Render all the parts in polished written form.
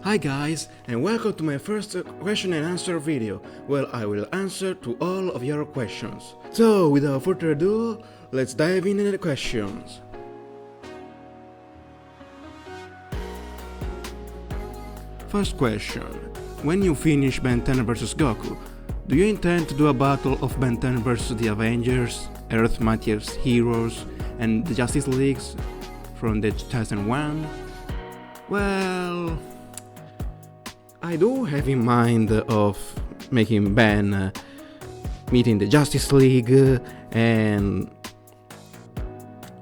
Hi guys, and welcome to my first question and answer video, where I will answer to all of your questions. So, without further ado, let's dive into the questions. First question. When you finish Ben 10 vs Goku, do you intend to do a battle of Ben 10 vs the Avengers, Earth Mightiest Heroes, and the Justice Leagues from the 2001? Well, I do have in mind of making Ben meeting the Justice League, and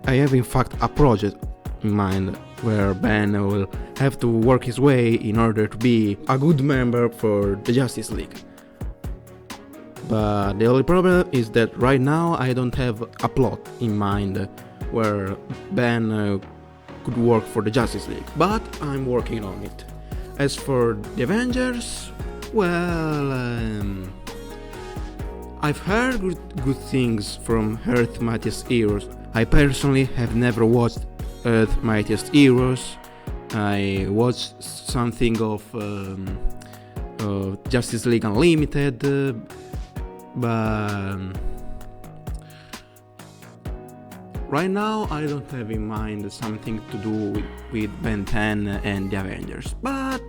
I have in fact a project in mind where Ben will have to work his way in order to be a good member for the Justice League. But the only problem is that right now I don't have a plot in mind where Ben could work for the Justice League, but I'm working on it. As for the Avengers, well, I've heard good things from Earth Mightiest Heroes. I personally have never watched Earth Mightiest Heroes. I watched something of Justice League Unlimited, but right now I don't have in mind something to do with Ben 10 and the Avengers, but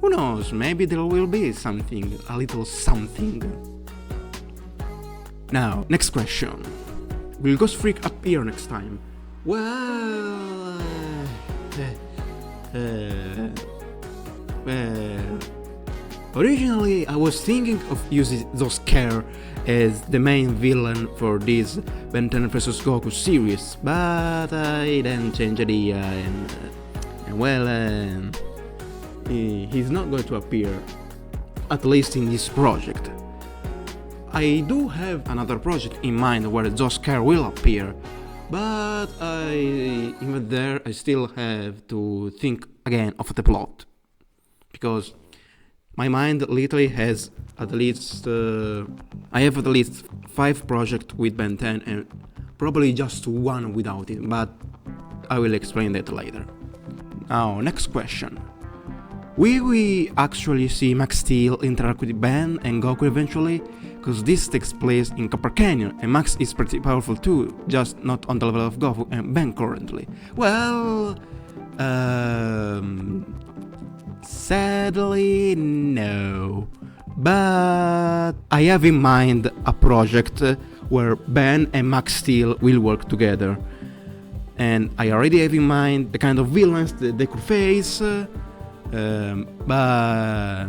who knows, maybe there will be something, a little something. Now, next question. Will Ghost Freak appear next time? Well, originally I was thinking of using Zosker as the main villain for this Ben 10 vs Goku series, but I then changed the idea and well, he's not going to appear, at least in this project. I do have another project in mind where Zosker will appear, but even there I still have to think again of the plot, because my mind literally has at least I have at least 5 projects with Ben 10 and probably just one without it, but I will explain that later. Now, next question. Will we actually see Max Steel interact with Ben and Goku eventually? Because this takes place in Copper Canyon and Max is pretty powerful too, just not on the level of Goku and Ben currently. Well, sadly no, but I have in mind a project where Ben and Max Steel will work together, and I already have in mind the kind of villains that they could face, but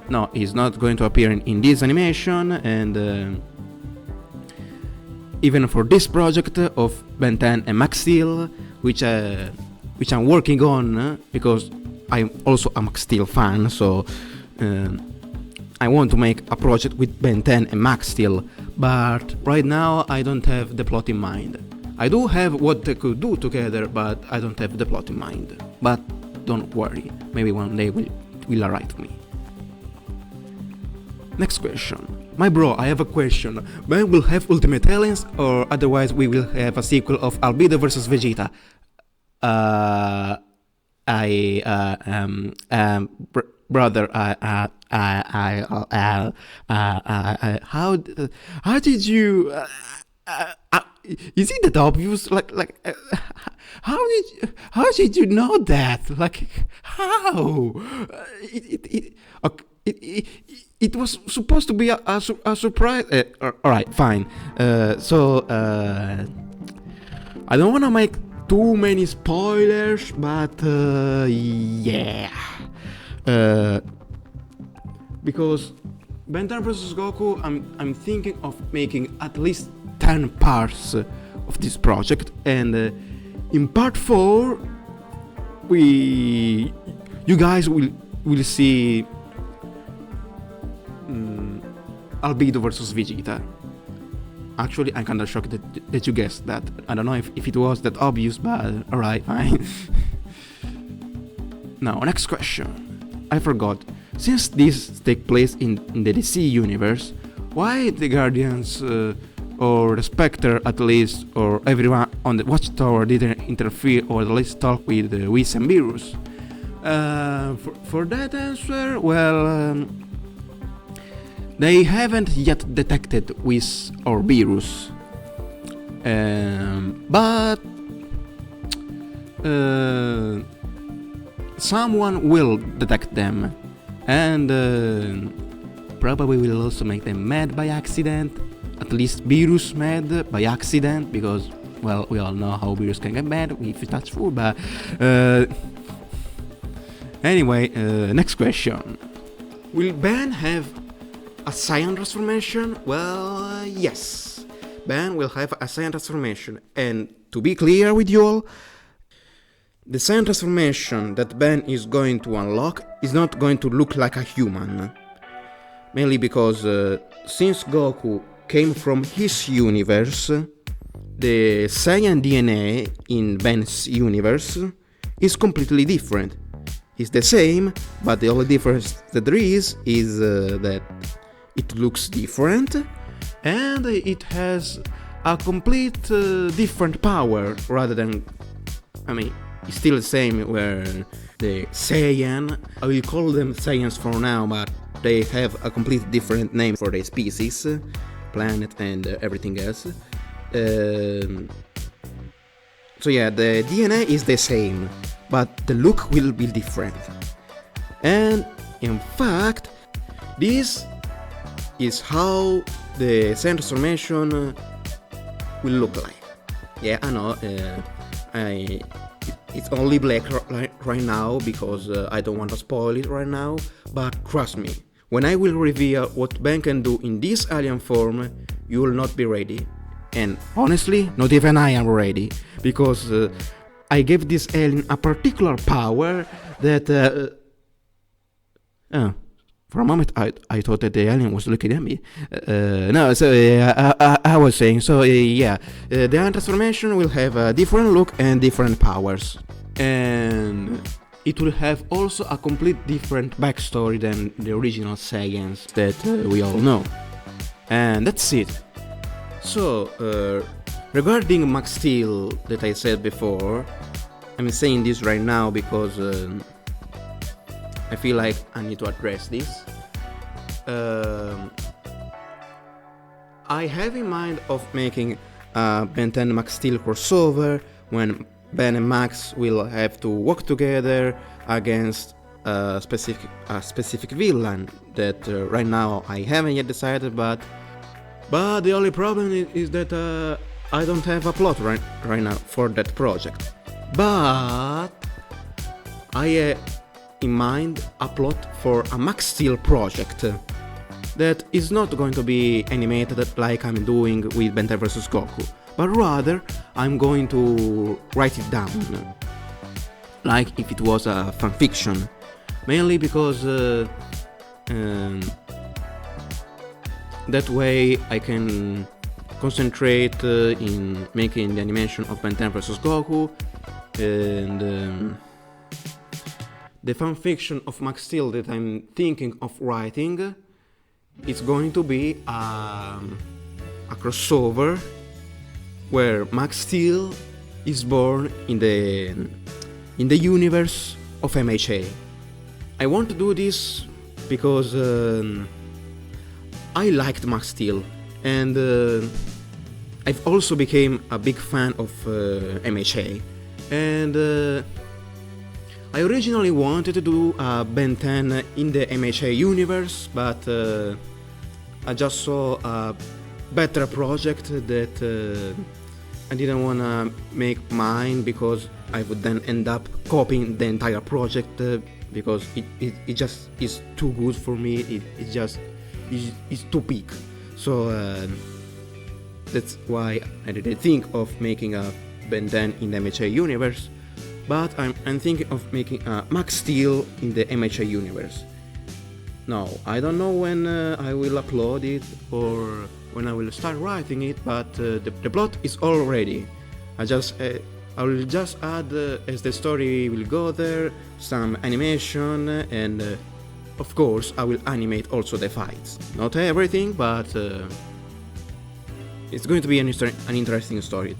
no, he's not going to appear in this animation, and even for this project of Ben 10 and Max Steel, which I'm working on because I'm also a Max Steel fan, so I want to make a project with Ben 10 and Max Steel, but right now I don't have the plot in mind. I do have what they could do together, but I don't have the plot in mind. But don't worry, maybe one day it will arrive to me. Next question. My bro, I have a question. When will have Ultimate Aliens, or otherwise we will have a sequel of Albedo vs Vegeta? Brother, how did you? Is it that obvious? How did you know that? Like, how? It was supposed to be a surprise. Alright, fine. So I don't want to make too many spoilers, but yeah. Because Ben 10 vs Goku, I'm thinking of making at least 10 parts of this project, and in part 4 you guys will see Albedo vs Vegeta. Actually, I'm kinda shocked that you guessed that. I don't know if it was that obvious, but alright, fine. Now, next question. I forgot. Since this takes place in the DC universe, why the Guardians or the Spectre at least, or everyone on the Watchtower didn't interfere or at least talk with Whis and Beerus? For that answer, well, they haven't yet detected with Orberus, but someone will detect them, and probably will also make them mad by accident. At least Beerus mad by accident, because, well, we all know how Beerus can get mad if you touch food, but anyway, next question. Will Ben have a Saiyan transformation? Well, yes. Ben will have a Saiyan transformation, and to be clear with you all, the Saiyan transformation that Ben is going to unlock is not going to look like a human. Mainly because since Goku came from his universe, the Saiyan DNA in Ben's universe is completely different. It's the same, but the only difference that there is that it looks different, and it has a complete different power rather than, I mean, it's still the same where the Saiyan, I will call them Saiyans for now, but they have a completely different name for their species, planet and everything else. So yeah, the DNA is the same, but the look will be different. And in fact, this is how the Saiyan transformation will look like. Yeah, I know, it's only black right now because I don't want to spoil it right now, but trust me, when I will reveal what Ben can do in this alien form, you will not be ready. And honestly, not even I am ready, because I gave this alien a particular power that... for a moment I thought that the alien was looking at me. No, so I was saying, so yeah, the alien transformation will have a different look and different powers. And it will have also a complete different backstory than the original Saiyans that we all know. And that's it. So, regarding Max Steel that I said before, I'm saying this right now because I feel like I need to address this. I have in mind of making a Ben 10 Max Steel crossover when Ben and Max will have to work together against a specific villain that right now I haven't yet decided, but the only problem is that I don't have a plot right now for that project. But I in mind a plot for a Max Steel project that is not going to be animated like I'm doing with Ben 10 vs Goku, but rather I'm going to write it down like if it was a fanfiction, mainly because that way I can concentrate in making the animation of Ben 10 vs Goku, and the fanfiction of Max Steel that I'm thinking of writing, it's going to be a crossover where Max Steel is born in the universe of MHA. I want to do this because I liked Max Steel, and I've also became a big fan of MHA, and I originally wanted to do Ben 10 in the MHA universe, but I just saw a better project that I didn't wanna make mine, because I would then end up copying the entire project, because it just is too good for me. It just is too big. So that's why I didn't think of making a Ben 10 in the MHA universe. But I'm thinking of making a Max Steel in the MHA universe. Now, I don't know when I will upload it or when I will start writing it, but the plot is all ready. I will just add, as the story will go there, some animation, and of course I will animate also the fights. Not everything, but it's going to be an interesting story.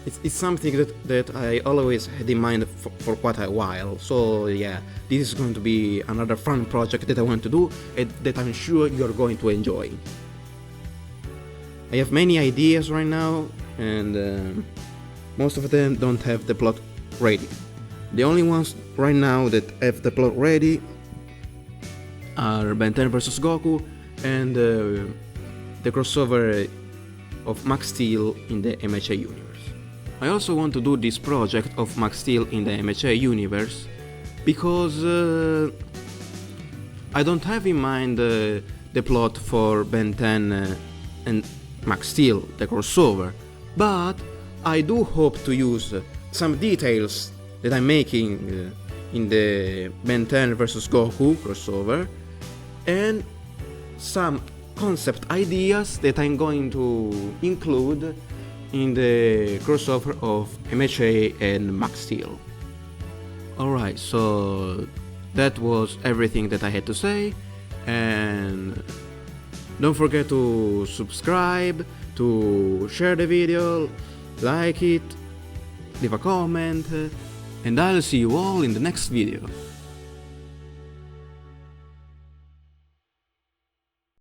It's something that I always had in mind for quite a while. So yeah, this is going to be another fun project that I want to do and that I'm sure you're going to enjoy. I have many ideas right now, and most of them don't have the plot ready. The only ones right now that have the plot ready are Ben 10 vs Goku and the crossover of Max Steel in the MHA universe. I also want to do this project of Max Steel in the MHA universe because I don't have in mind the plot for Ben 10 and Max Steel, the crossover, but I do hope to use some details that I'm making in the Ben 10 vs Goku crossover and some concept ideas that I'm going to include in the crossover of MHA and Max Steel. Alright, so that was everything that I had to say, and don't forget to subscribe, to share the video, like it, leave a comment, and I'll see you all in the next video.